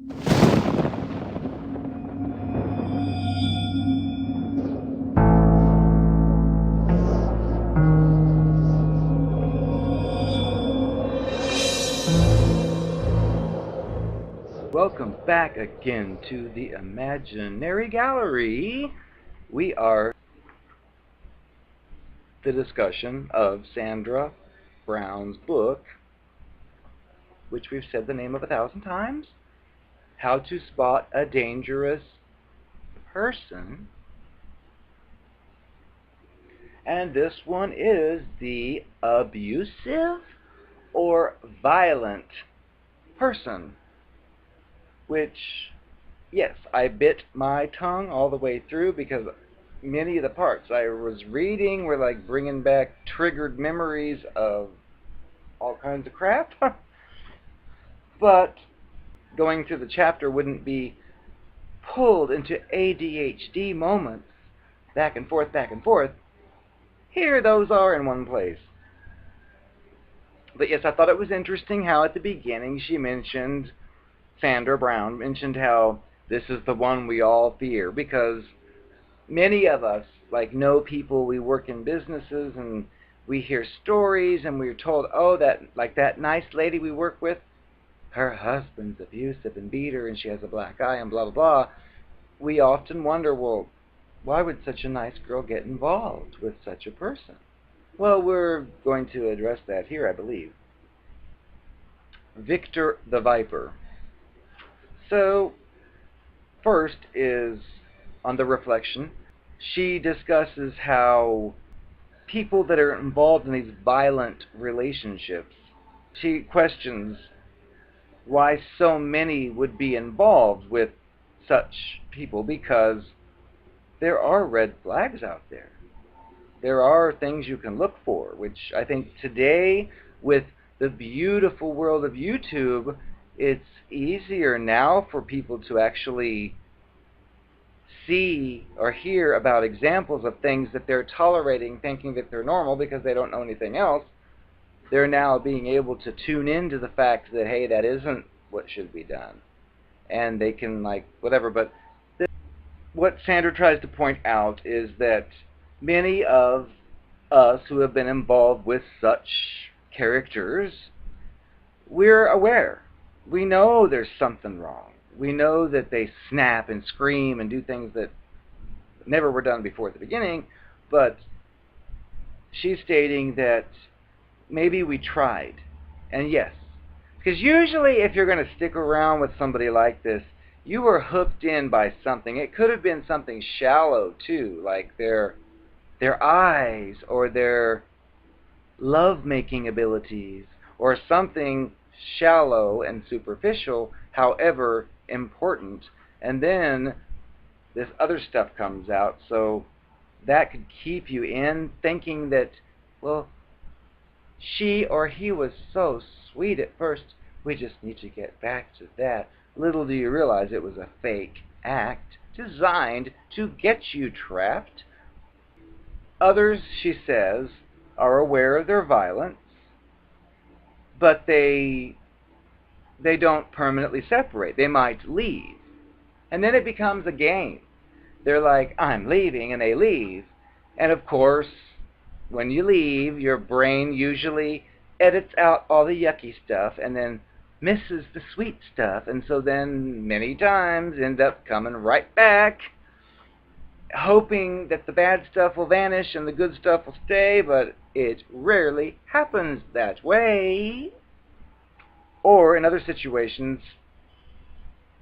Welcome back again to the Imaginary Gallery. We are the discussion of Sandra Brown's book, which we've said the name of 1,000 times, How to Spot a Dangerous Person. And this one is the abusive or violent person. Which, yes, I bit my tongue all the way through because many of the parts I was reading were like bringing back triggered memories of all kinds of crap. But going through the chapter wouldn't be pulled into ADHD moments back and forth, back and forth. Here those are in one place. But yes, I thought it was interesting how at the beginning she mentioned, Sandra Brown mentioned how this is the one we all fear, because many of us know people, we work in businesses and we hear stories and we're told, oh, that nice lady we work with, her husband's abusive and beat her and she has a black eye and blah blah blah. We often wonder, well, why would such a nice girl get involved with such a person? Well, we're going to address that here, I believe. Victor the Viper. So, first is on the reflection. She discusses how people that are involved in these violent relationships, she questions why so many would be involved with such people, because there are red flags out there. There are things you can look for, which I think today, with the beautiful world of YouTube, it's easier now for people to actually see or hear about examples of things that they're tolerating, thinking that they're normal because they don't know anything else. They're now being able to tune into the fact that, hey, that isn't what should be done. And they can, whatever. But what Sandra tries to point out is that many of us who have been involved with such characters, we're aware. We know there's something wrong. We know that they snap and scream and do things that never were done before at the beginning, but she's stating that maybe we tried. And yes, because usually if you're going to stick around with somebody like this, you were hooked in by something. It could have been something shallow too, like their eyes or their love-making abilities, or something shallow and superficial, however important, and then this other stuff comes out. So that could keep you in thinking that, well, she or he was so sweet at first, we just need to get back to that. Little do you realize it was a fake act designed to get you trapped. Others, she says, are aware of their violence, but they don't permanently separate. They might leave. And then it becomes a game. They're like, I'm leaving, and they leave. And of course, when you leave, your brain usually edits out all the yucky stuff and then misses the sweet stuff. And so then many times end up coming right back, hoping that the bad stuff will vanish and the good stuff will stay, but it rarely happens that way. Or in other situations,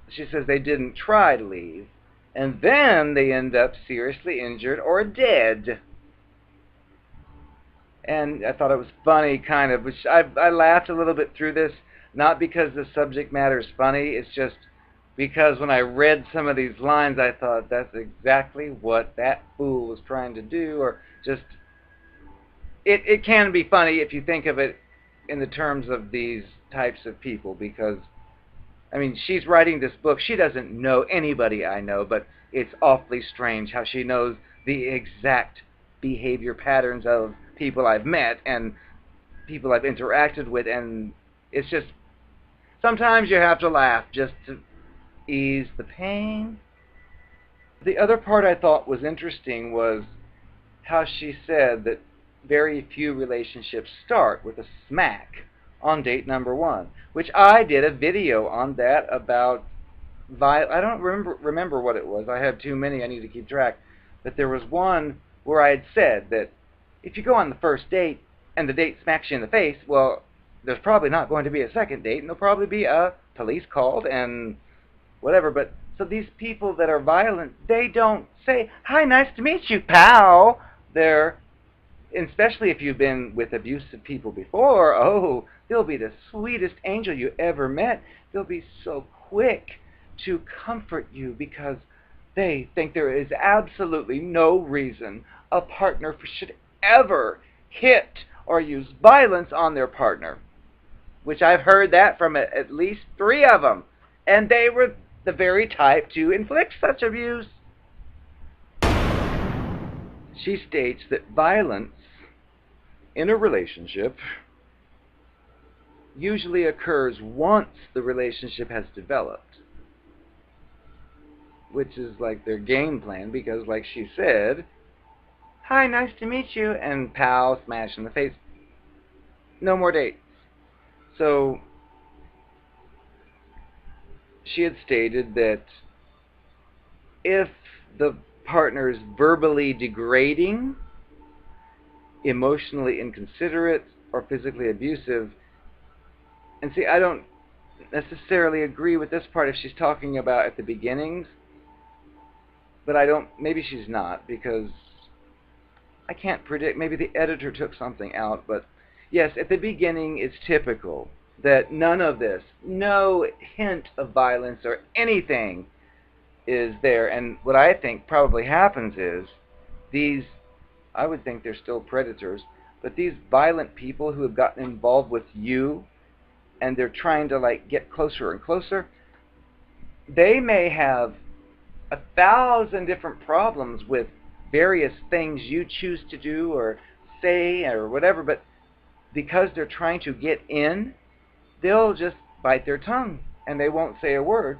she says they didn't try to leave, and then they end up seriously injured or dead. And I thought it was funny, kind of, which I laughed a little bit through this, not because the subject matter is funny, it's just because when I read some of these lines, I thought that's exactly what that fool was trying to do, or just, it can be funny if you think of it in the terms of these types of people, because, I mean, she's writing this book, she doesn't know anybody I know, but it's awfully strange how she knows the exact behavior patterns of people I've met and people I've interacted with, and it's just, sometimes you have to laugh just to ease the pain. The other part I thought was interesting was how she said that very few relationships start with a smack on date number one, which I did a video on that about I don't remember what it was. I had too many. I need to keep track. But there was one where I had said that if you go on the first date and the date smacks you in the face, well, there's probably not going to be a second date, and there'll probably be a police called and whatever. But so these people that are violent, they don't say, "Hi, nice to meet you, pal." They're, especially if you've been with abusive people before, oh, they'll be the sweetest angel you ever met. They'll be so quick to comfort you because they think there is absolutely no reason a partner should ever hit or use violence on their partner, which I've heard that from at least 3 of them, and they were the very type to inflict such abuse. She states that violence in a relationship usually occurs once the relationship has developed, which is like their game plan, because like she said, "Hi, nice to meet you," and pow, smash in the face. No more dates. So she had stated that if the partner is verbally degrading, emotionally inconsiderate, or physically abusive, and see, I don't necessarily agree with this part if she's talking about at the beginnings, but I don't, maybe she's not, because I can't predict, maybe the editor took something out, but yes, at the beginning it's typical that none of this, no hint of violence or anything is there. And what I think probably happens is these, I would think they're still predators, but these violent people who have gotten involved with you and they're trying to like get closer and closer, they may have 1,000 different problems with various things you choose to do or say or whatever, but because they're trying to get in, they'll just bite their tongue and they won't say a word,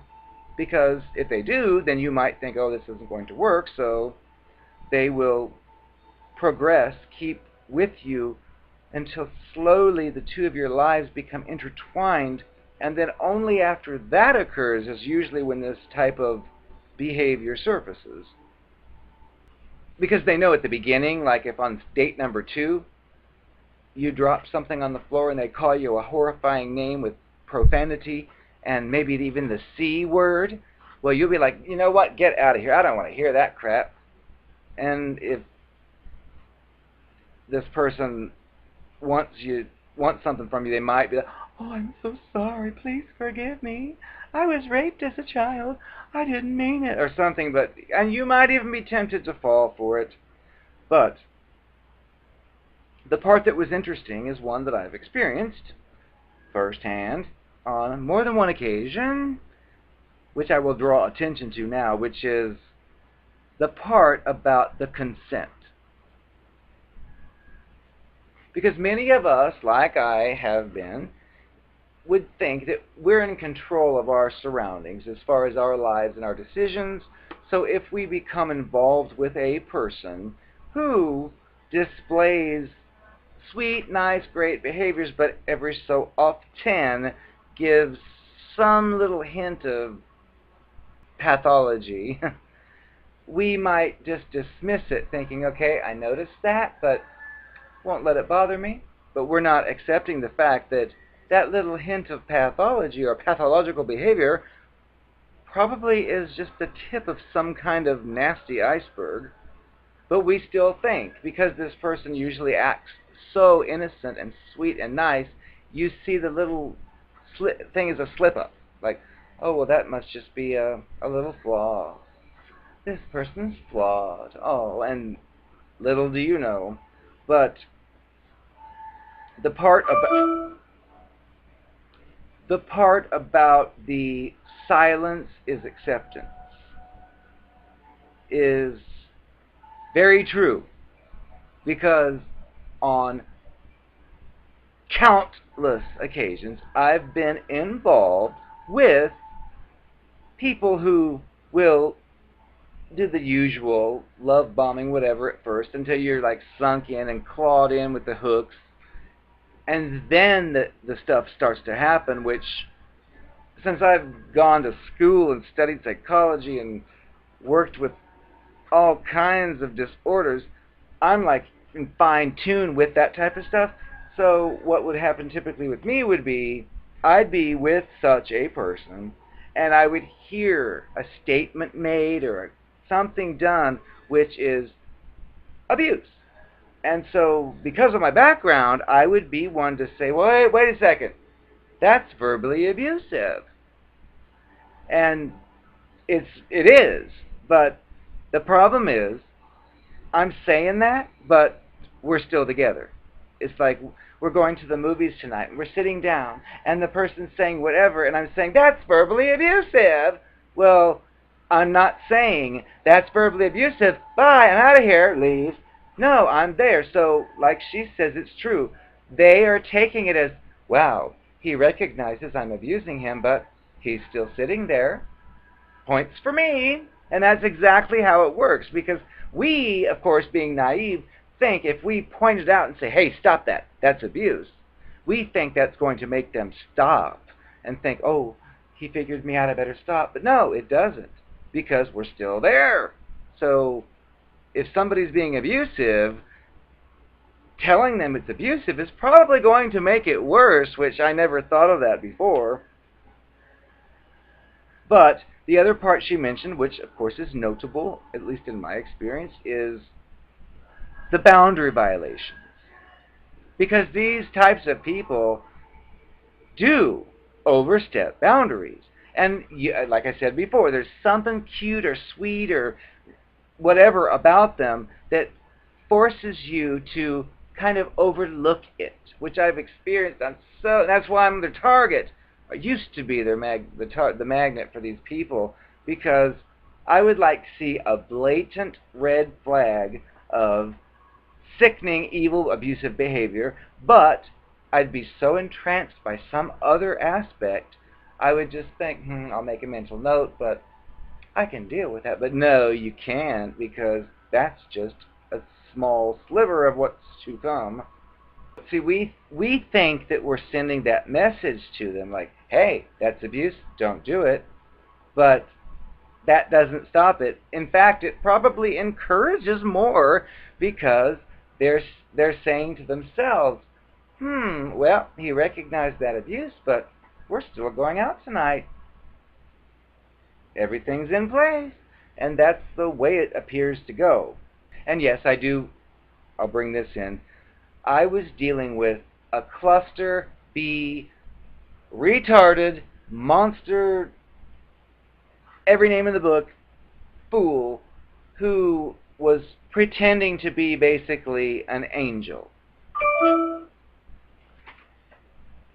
because if they do, then you might think, oh, this isn't going to work, so they will progress, keep with you until slowly the two of your lives become intertwined, and then only after that occurs is usually when this type of behavior surfaces. Because they know at the beginning, like if on date number 2 you drop something on the floor and they call you a horrifying name with profanity and maybe even the C word, well, you'll be like, you know what, get out of here, I don't want to hear that crap. And if this person wants something from you, they might be like, oh, I'm so sorry, please forgive me, I was raped as a child, I didn't mean it, or something. But and you might even be tempted to fall for it. But the part that was interesting is one that I've experienced firsthand on more than one occasion, which I will draw attention to now, which is the part about the consent. Because many of us, like I have been, would think that we're in control of our surroundings as far as our lives and our decisions. So if we become involved with a person who displays sweet, nice, great behaviors, but every so often gives some little hint of pathology, we might just dismiss it, thinking, okay, I noticed that, but won't let it bother me. But we're not accepting the fact that that little hint of pathology or pathological behavior probably is just the tip of some kind of nasty iceberg. But we still think, because this person usually acts so innocent and sweet and nice, you see the little thing as a slip-up. Like, oh, well, that must just be a little flaw. This person's flawed. Oh, and little do you know. But the part about the silence is acceptance is very true, because on countless occasions I've been involved with people who will do the usual love bombing, whatever, at first, until you're like sunk in and clawed in with the hooks, and then the stuff starts to happen, which, since I've gone to school and studied psychology and worked with all kinds of disorders, I'm like in fine tune with that type of stuff. So what would happen typically with me would be, I'd be with such a person, and I would hear a statement made or something done which is abuse. And so because of my background, I would be one to say, wait a second, that's verbally abusive. And it is, but the problem is, I'm saying that, but we're still together. It's like we're going to the movies tonight, and we're sitting down, and the person's saying whatever, and I'm saying, that's verbally abusive. Well, I'm not saying, that's verbally abusive, bye, I'm out of here, leave. No, I'm there. So, like she says, it's true. They are taking it as, wow, he recognizes I'm abusing him, but he's still sitting there. Points for me. And that's exactly how it works, because we, of course, being naive, think if we point it out and say, hey, stop that, that's abuse, we think that's going to make them stop and think, oh, he figured me out, I better stop. But no, it doesn't, because we're still there. So if somebody's being abusive, telling them it's abusive is probably going to make it worse, which I never thought of that before. But the other part she mentioned, which of course is notable, at least in my experience, is the boundary violations. Because these types of people do overstep boundaries. And like I said before, there's something cute or sweet or whatever about them that forces you to kind of overlook it, which I've experienced. That's why I'm their target. I used to be the magnet for these people, because I would like to see a blatant red flag of sickening, evil, abusive behavior, but I'd be so entranced by some other aspect, I would just think, I'll make a mental note, but I can deal with that. But no, you can't, because that's just a small sliver of what's to come. See, we think that we're sending that message to them, like, hey, that's abuse, don't do it. But that doesn't stop it. In fact, it probably encourages more, because they're saying to themselves, well, he recognized that abuse, but we're still going out tonight. Everything's in place. And that's the way it appears to go. And yes, I'll bring this in. I was dealing with a cluster B, retarded, monster, every name in the book, fool, who was pretending to be basically an angel.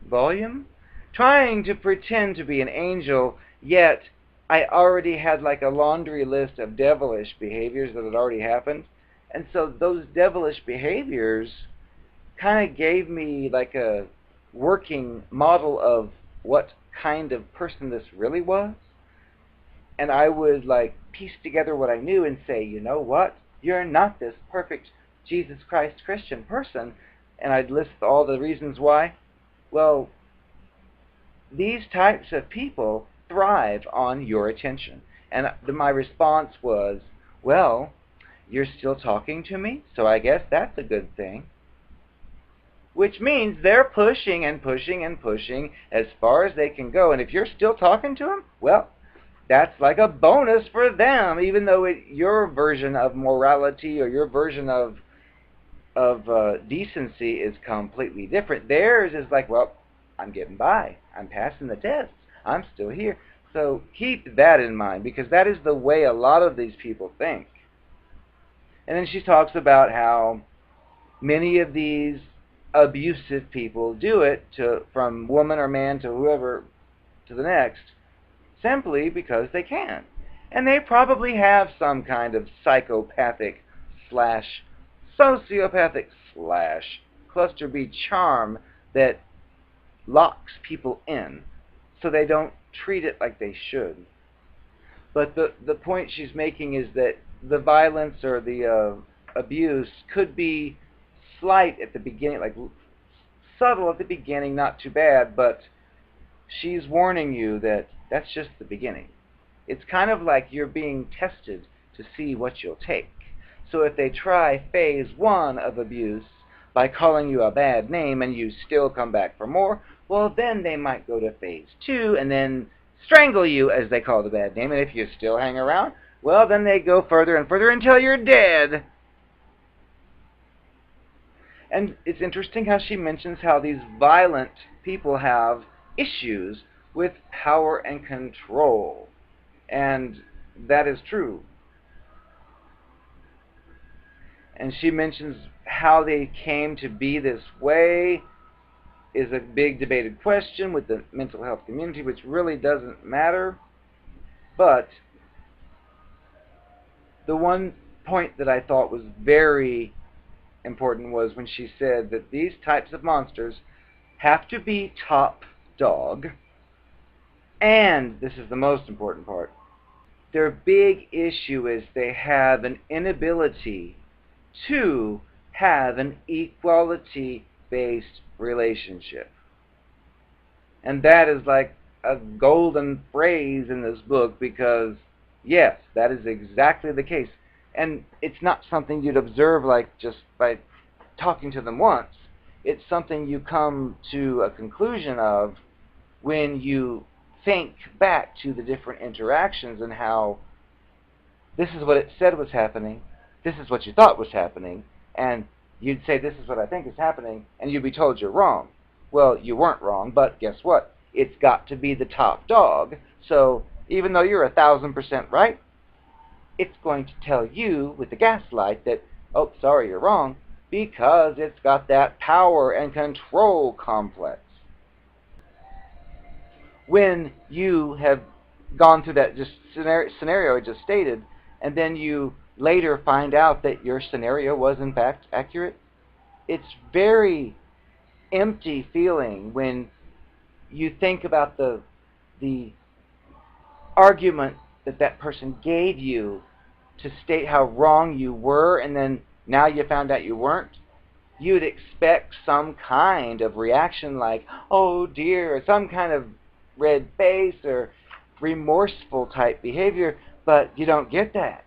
Volume? Trying to pretend to be an angel, yet I already had like a laundry list of devilish behaviors that had already happened. And so those devilish behaviors kind of gave me like a working model of what kind of person this really was. And I would like piece together what I knew and say, you know what? You're not this perfect Jesus Christ Christian person. And I'd list all the reasons why. Well, these types of people thrive on your attention. And my response was, well, you're still talking to me, so I guess that's a good thing. Which means they're pushing and pushing and pushing as far as they can go. And if you're still talking to them, well, that's like a bonus for them, even though your version of morality or your version of decency is completely different. Theirs is like, well, I'm getting by. I'm passing the tests. I'm still here. So keep that in mind, because that is the way a lot of these people think. And then she talks about how many of these abusive people do it from woman or man to whoever to the next, simply because they can. And they probably have some kind of psychopathic slash sociopathic slash cluster B charm that locks people in, so they don't treat it like they should. But the point she's making is that the violence or the abuse could be slight at the beginning, like subtle at the beginning, not too bad, but she's warning you that that's just the beginning. It's kind of like you're being tested to see what you'll take. So if they try phase 1 of abuse by calling you a bad name and you still come back for more, well, then they might go to phase 2 and then strangle you, as they call the bad name. And if you still hang around, well, then they go further and further until you're dead. And it's interesting how she mentions how these violent people have issues with power and control. And that is true. And she mentions how they came to be this way is a big debated question with the mental health community, which really doesn't matter. But the one point that I thought was very important was when she said that these types of monsters have to be top dog, and this is the most important part, their big issue is they have an inability to have an equality-based relationship. And that is like a golden phrase in this book, because yes, that is exactly the case. And it's not something you'd observe like just by talking to them once. It's something you come to a conclusion of when you think back to the different interactions and how this is what it said was happening, this is what you thought was happening, and you'd say this is what I think is happening, and you'd be told you're wrong. Well, you weren't wrong, but guess what? It's got to be the top dog, so even though you're 1,000% right, it's going to tell you with the gaslight that, oh, sorry, you're wrong, because it's got that power and control complex. When you have gone through that just scenario I just stated, and then you later find out that your scenario was in fact accurate, it's very empty feeling when you think about the argument that that person gave you to state how wrong you were, and then now you found out you weren't. You'd expect some kind of reaction like, oh dear, or some kind of red face or remorseful type behavior, but you don't get that.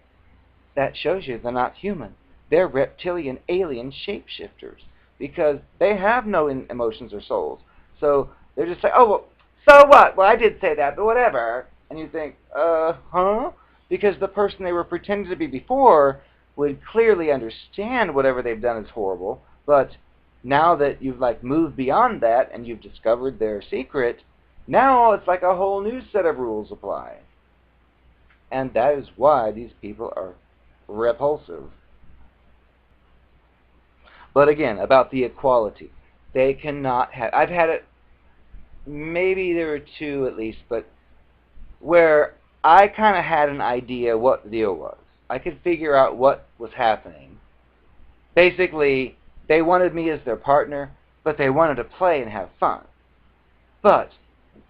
That shows you they're not human. They're reptilian alien shapeshifters, because they have no emotions or souls. So they're just like, oh, well, so what? Well, I did say that, but whatever. And you think, huh? Because the person they were pretending to be before would clearly understand whatever they've done is horrible, but now that you've like moved beyond that and you've discovered their secret, now it's like a whole new set of rules apply. And that is why these people are repulsive. But again, about the equality. They cannot have... I've had it, maybe there were two at least, but where I kind of had an idea what the deal was. I could figure out what was happening. Basically, they wanted me as their partner, but they wanted to play and have fun. But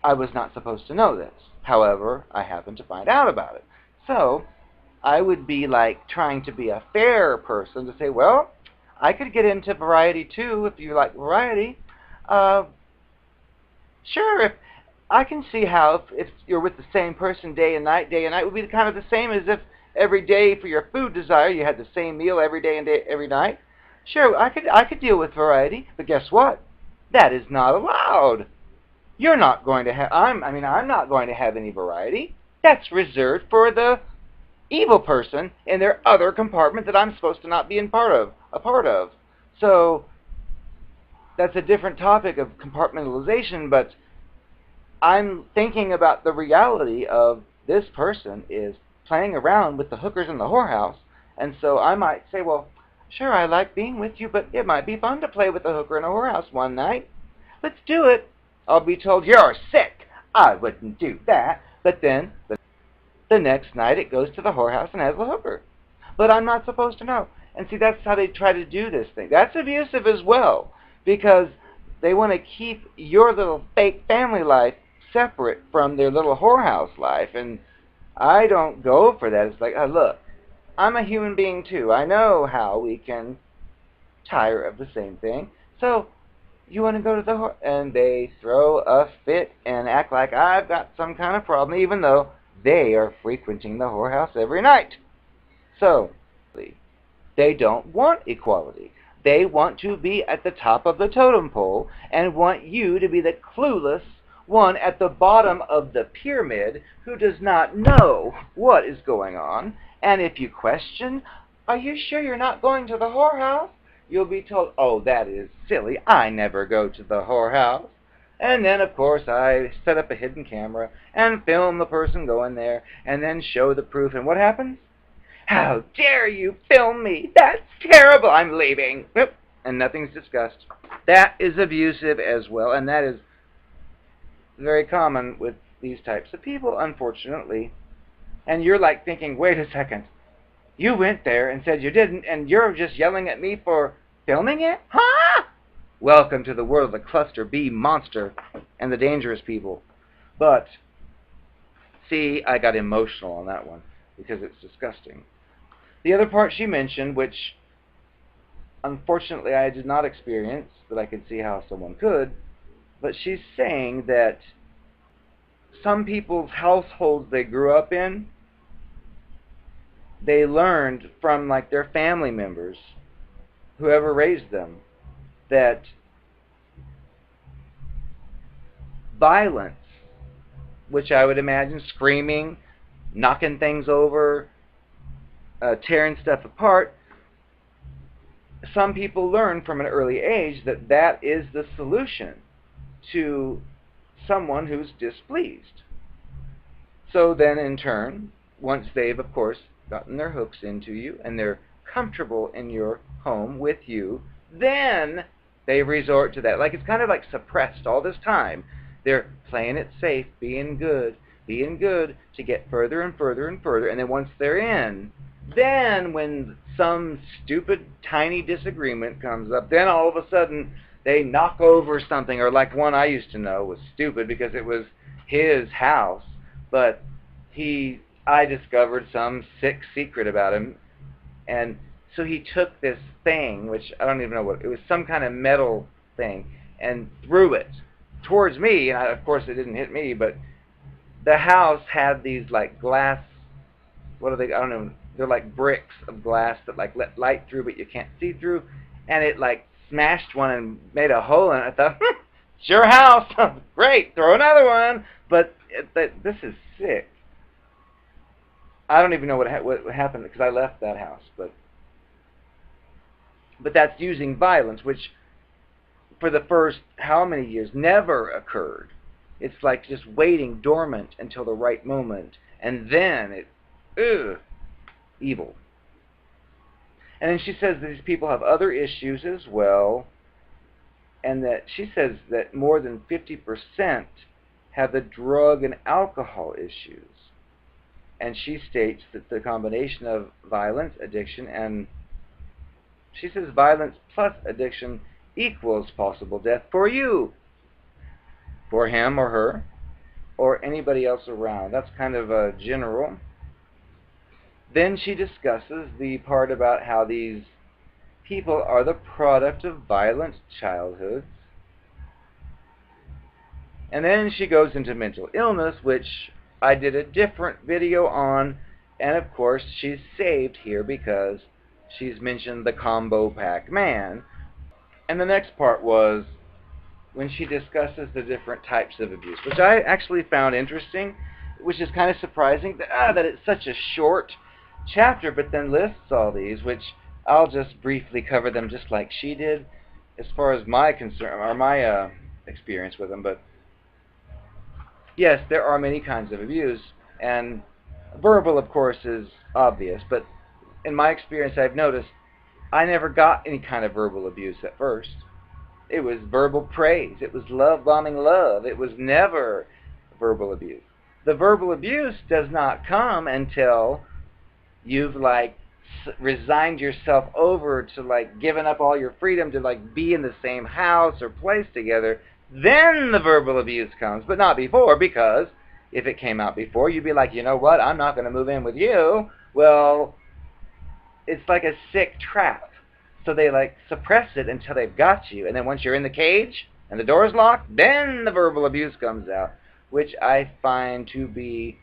I was not supposed to know this. However, I happened to find out about it. So I would be like trying to be a fair person to say, well, I could get into variety too if you like variety. Sure, if I can see how if you're with the same person day and night would be kind of the same as if every day for your food desire you had the same meal every day and every night. Sure, I could deal with variety, but guess what? That is not allowed. You're not going to have, I'm not going to have any variety. That's reserved for the evil person in their other compartment that I'm supposed to not be a part of. So that's a different topic of compartmentalization, but I'm thinking about the reality of this person is playing around with the hookers in the whorehouse, and so I might say, well, sure, I like being with you, but it might be fun to play with a hooker in a whorehouse one night. Let's do it. I'll be told, you're sick. I wouldn't do that. But then, the next night, it goes to the whorehouse and has a hooker. But I'm not supposed to know. And see, that's how they try to do this thing. That's abusive as well, because they want to keep your little fake family life separate from their little whorehouse life. And I don't go for that. It's like, look, I'm a human being too. I know how we can tire of the same thing. So, you want to go to the whore? And they throw a fit and act like I've got some kind of problem, even though they are frequenting the whorehouse every night. So, they don't want equality. They want to be at the top of the totem pole and want you to be the clueless one at the bottom of the pyramid who does not know what is going on. And if you question, are you sure you're not going to the whorehouse? You'll be told, oh, that is silly. I never go to the whorehouse. And then, of course, I set up a hidden camera and film the person going there and then show the proof. And what happens? How dare you film me? That's terrible. I'm leaving. And nothing's discussed. That is abusive as well, and that is very common with these types of people, unfortunately. And you're like thinking, wait a second. You went there and said you didn't, and you're just yelling at me for filming it? Huh? Welcome to the world of the cluster B monster and the dangerous people. But, see, I got emotional on that one because it's disgusting. The other part she mentioned, which unfortunately I did not experience, but I could see how someone could, but she's saying that some people's households they grew up in, they learned from like their family members, whoever raised them, that violence, which I would imagine screaming, knocking things over, tearing stuff apart, some people learn from an early age that that is the solution to someone who's displeased. So then in turn, once they've of course gotten their hooks into you and they're comfortable in your home with you, then they resort to that. Like it's kind of like suppressed all this time. They're playing it safe, being good to get further and further and further, and then once they're in, then when some stupid tiny disagreement comes up, then all of a sudden they knock over something. Or like one I used to know was stupid because it was his house, but I discovered some sick secret about him, and so he took this thing, which I don't even know what it was, some kind of metal thing, and threw it towards me, and of course it didn't hit me, but the house had these like glass, what are they, I don't know, they're like bricks of glass that like let light through but you can't see through, and it like smashed one and made a hole in it. I thought, it's your house, great, throw another one. But this is sick. I don't even know what happened because I left that house, but that's using violence, which for the first how many years never occurred. It's like just waiting dormant until the right moment, and then evil. And then she says that these people have other issues as well, and that she says that more than 50% have the drug and alcohol issues. And she states that the combination of violence, addiction, and she says violence plus addiction equals possible death for you, for him or her, or anybody else around. That's kind of a general. Then she discusses the part about how these people are the product of violent childhoods. And then she goes into mental illness, which I did a different video on, and of course she's saved here because she's mentioned the combo pack man. And the next part was when she discusses the different types of abuse, which I actually found interesting, which is kind of surprising that it's such a short chapter, but then lists all these, which I'll just briefly cover them just like she did as far as my concern or my experience with them. But yes, there are many kinds of abuse, and verbal of course is obvious, but in my experience I've noticed I never got any kind of verbal abuse at first. It was verbal praise. It was love bombing love. It was never verbal abuse. The verbal abuse does not come until you've like resigned yourself over to like giving up all your freedom to like be in the same house or place together. Then the verbal abuse comes, but not before, because if it came out before, you'd be like, you know what, I'm not going to move in with you. Well, it's like a sick trap. So they like suppress it until they've got you. And then once you're in the cage and the door's locked, then the verbal abuse comes out, which I find to be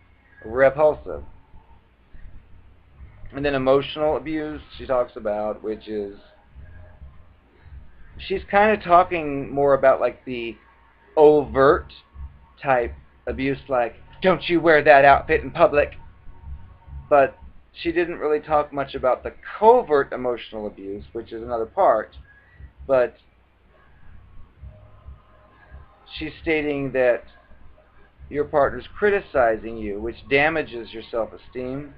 repulsive. And then emotional abuse she talks about, which is, she's kind of talking more about like the overt type abuse, like, don't you wear that outfit in public. But she didn't really talk much about the covert emotional abuse, which is another part. But she's stating that your partner's criticizing you, which damages your self-esteem,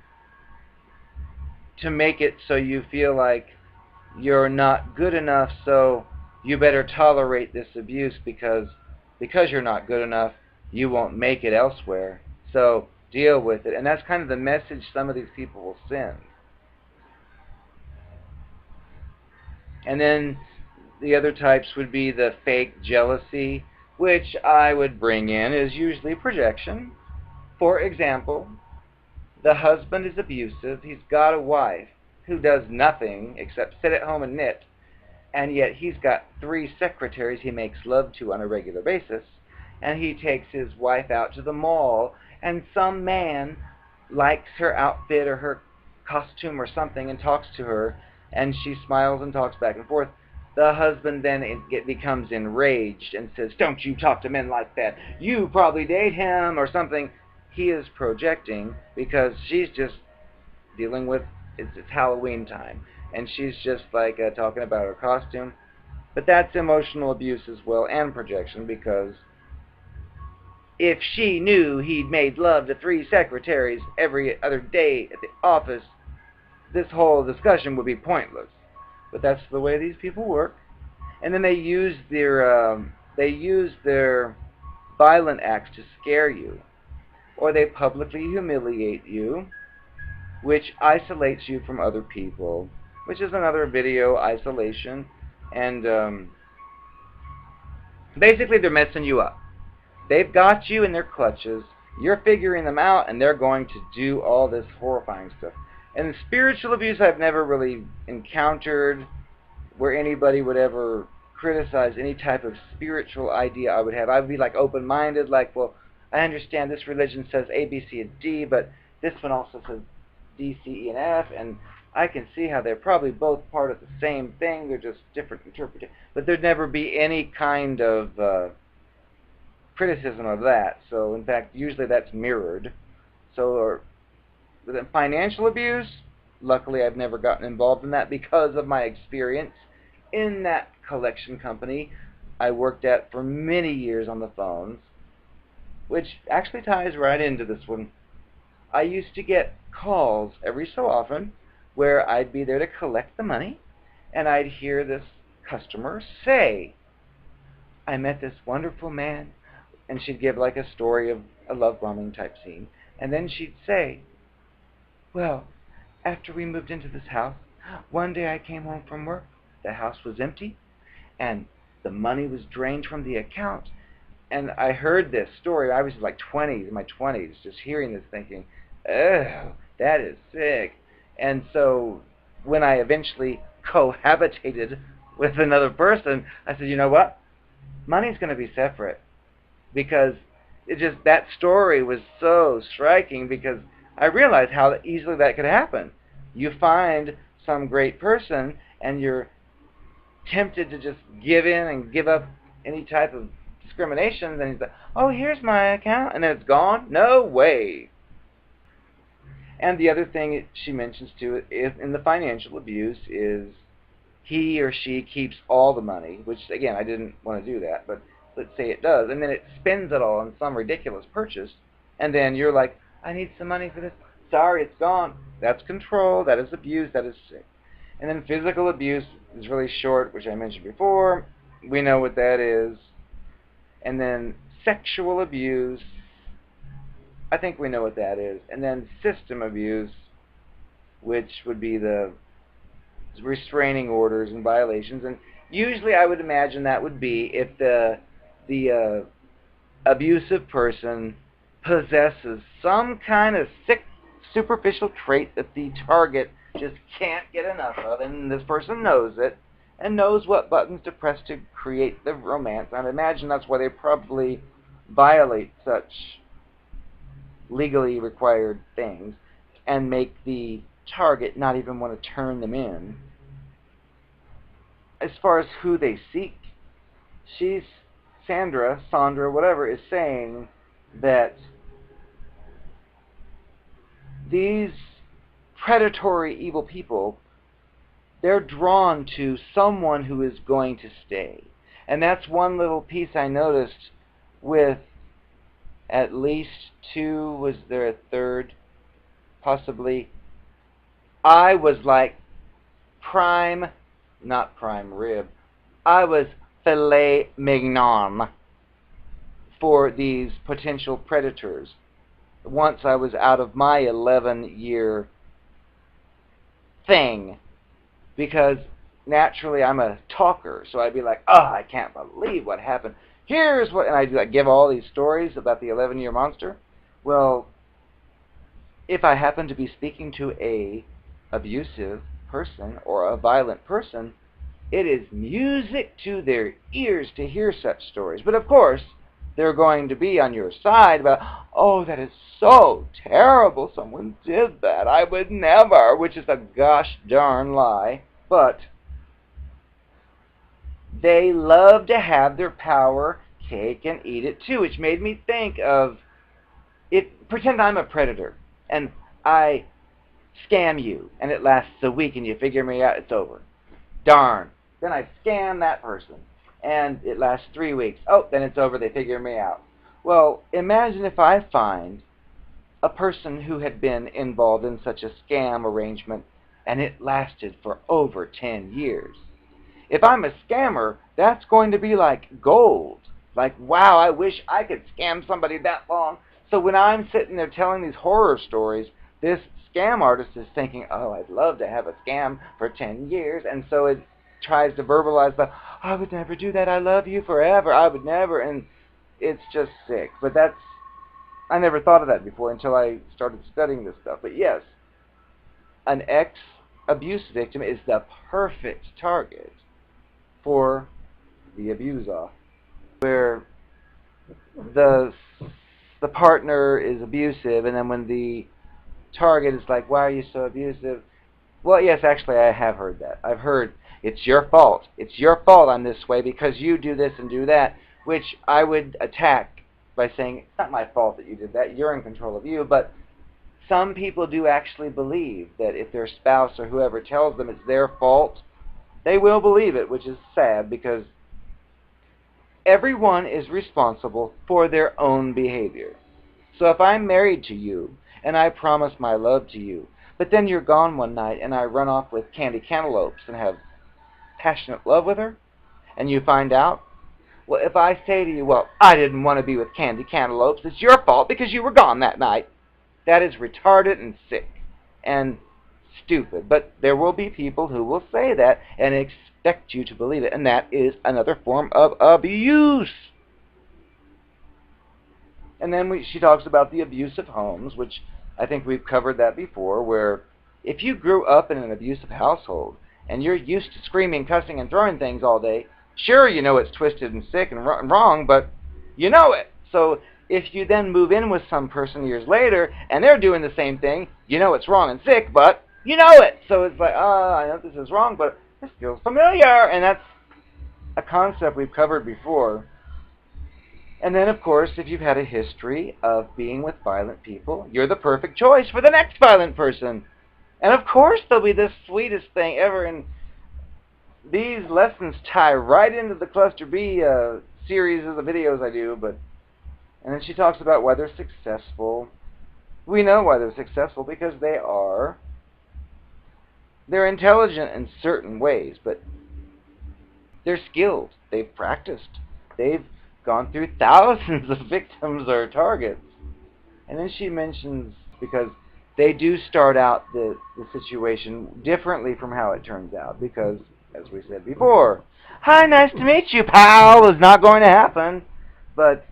to make it so you feel like you're not good enough, so you better tolerate this abuse because you're not good enough, you won't make it elsewhere. So deal with it. And that's kind of the message some of these people will send. And then the other types would be the fake jealousy, which I would bring in is usually projection. For example, the husband is abusive. He's got a wife who does nothing except sit at home and knit, and yet he's got 3 secretaries he makes love to on a regular basis, and he takes his wife out to the mall, and some man likes her outfit or her costume or something and talks to her, and she smiles and talks back and forth. The husband then becomes enraged and says, don't you talk to men like that, you probably date him or something. He is projecting because she's just dealing with, it's Halloween time, and she's just like talking about her costume. But that's emotional abuse as well, and projection, because if she knew he'd made love to 3 secretaries every other day at the office, this whole discussion would be pointless. But that's the way these people work. And then they use their violent acts to scare you, or they publicly humiliate you, which isolates you from other people, which is another video, isolation. And basically they're messing you up. They've got you in their clutches, you're figuring them out, and they're going to do all this horrifying stuff. And spiritual abuse I've never really encountered where anybody would ever criticize any type of spiritual idea I would have. I would be like open-minded, like, well, I understand this religion says A, B, C, and D, but this one also says D, C, E, and F, and I can see how they're probably both part of the same thing. They're just different interpretations. But there'd never be any kind of criticism of that. So, in fact, usually that's mirrored. So, with financial abuse, luckily I've never gotten involved in that because of my experience in that collection company I worked at for many years on the phones, which actually ties right into this one. I used to get calls every so often where I'd be there to collect the money, and I'd hear this customer say, I met this wonderful man, and she'd give like a story of a love bombing type scene, and then she'd say, well, after we moved into this house, one day I came home from work, the house was empty, and the money was drained from the account. And I heard this story, I was like in my 20s, just hearing this thinking, oh, that is sick. And so when I eventually cohabitated with another person, I said, you know what? Money's going to be separate. Because that story was so striking, because I realized how easily that could happen. You find some great person and you're tempted to just give in and give up any type of discrimination, then he's like, oh, here's my account, and then it's gone? No way. And the other thing she mentions too in the financial abuse is he or she keeps all the money, which again, I didn't want to do that, but let's say it does, and then it spends it all on some ridiculous purchase, and then you're like, I need some money for this. Sorry, it's gone. That's control, that is abuse, that is sick. And then physical abuse is really short, which I mentioned before. We know what that is. And then sexual abuse, I think we know what that is. And then system abuse, which would be the restraining orders and violations. And usually I would imagine that would be if the abusive person possesses some kind of sick, superficial trait that the target just can't get enough of, and this person knows it, and knows what buttons to press to create the romance. I'd imagine that's why they probably violate such legally required things and make the target not even want to turn them in. As far as who they seek, Sandra, whatever, is saying that these predatory evil people, they're drawn to someone who is going to stay. And that's one little piece I noticed with at least two, was there a third? Possibly. I was like not prime rib, I was filet mignon for these potential predators once I was out of my 11-year thing, because naturally I'm a talker, so I'd be like, oh, I can't believe what happened. Here's what, and I'd like, give all these stories about the 11-year monster. Well, if I happen to be speaking to a abusive person or a violent person, it is music to their ears to hear such stories. But of course, they're going to be on your side about, oh, that is so terrible, someone did that, I would never, which is a gosh darn lie. But they love to have their power cake and eat it too, which made me think of it. Pretend I'm a predator and I scam you and it lasts a week and you figure me out, it's over. Darn. Then I scam that person and it lasts 3 weeks. Oh, then it's over, they figure me out. Well, imagine if I find a person who had been involved in such a scam arrangement and it lasted for over 10 years. If I'm a scammer, that's going to be like gold. Like, wow, I wish I could scam somebody that long. So when I'm sitting there telling these horror stories, this scam artist is thinking, oh, I'd love to have a scam for 10 years. And so it tries to verbalize the, I would never do that, I love you forever, I would never. And it's just sick. But I never thought of that before until I started studying this stuff. But yes, an ex-abuse victim is the perfect target for the abuser, where the partner is abusive, and then when the target is like, why are you so abusive? Well, yes, actually, I have heard that. I've heard, it's your fault. It's your fault I'm this way because you do this and do that, which I would attack by saying, it's not my fault that you did that. You're in control of you. But some people do actually believe that if their spouse or whoever tells them it's their fault, they will believe it, which is sad because everyone is responsible for their own behavior. So if I'm married to you and I promise my love to you, but then you're gone one night and I run off with candy cantaloupes and have passionate love with her, and you find out, well, if I say to you, well, I didn't want to be with candy cantaloupes, it's your fault because you were gone that night, that is retarded and sick and stupid. But there will be people who will say that and expect you to believe it, and that is another form of abuse. And then she talks about the abusive homes, which I think we've covered that before, where if you grew up in an abusive household and you're used to screaming, cussing, and throwing things all day, sure, you know it's twisted and sick and wrong, but you know it. So if you then move in with some person years later and they're doing the same thing, you know it's wrong and sick, but you know it. So it's like, I know this is wrong, but this feels familiar. And that's a concept we've covered before. And then, of course, if you've had a history of being with violent people, you're the perfect choice for the next violent person. And of course, they'll be the sweetest thing ever. And these lessons tie right into the Cluster B series of the videos I do. And then she talks about why they're successful. We know why they're successful because they're intelligent in certain ways, but they're skilled. They've practiced. They've gone through thousands of victims or targets. And then she mentions, because they do start out the situation differently from how it turns out, because, as we said before, hi, nice to meet you, pal, is not going to happen. But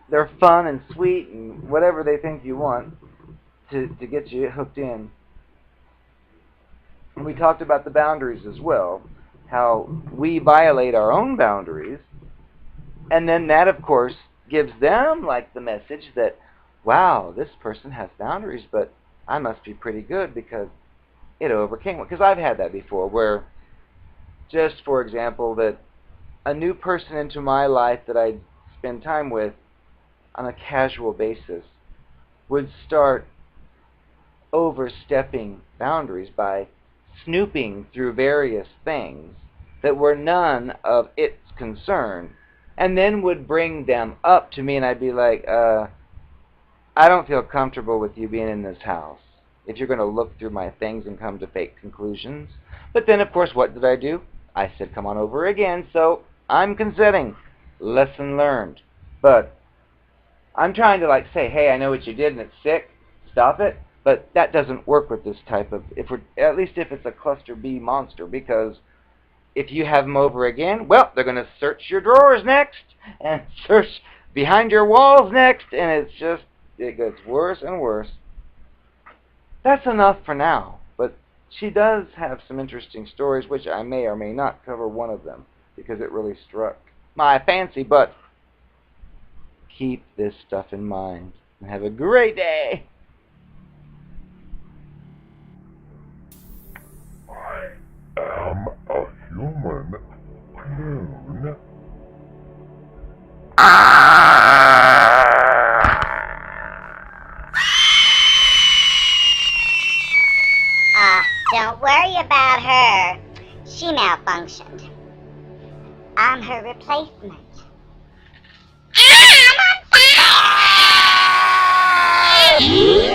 they're fun and sweet and whatever they think you want to get you hooked in. And we talked about the boundaries as well, how we violate our own boundaries, and then that, of course, gives them like the message that, wow, this person has boundaries, but I must be pretty good because it overcame it. Because I've had that before, where, just for example, that a new person into my life that I spend time with on a casual basis would start overstepping boundaries by snooping through various things that were none of its concern, and then would bring them up to me, and I'd be like, I don't feel comfortable with you being in this house if you're going to look through my things and come to fake conclusions. But then, of course, what did I do? I said, come on over again, so I'm consenting. Lesson learned. But I'm trying to like say, hey, I know what you did and it's sick. Stop it. But that doesn't work with this type of, at least if it's a cluster B monster, because if you have them over again, well, they're going to search your drawers next and search behind your walls next, and it's just, it gets worse and worse. That's enough for now, but she does have some interesting stories, which I may or may not cover one of them, because it really struck my fancy, but keep this stuff in mind, and have a great day. I am a human clone. Don't worry about her. She malfunctioned. I'm her replacement. I'm on fire!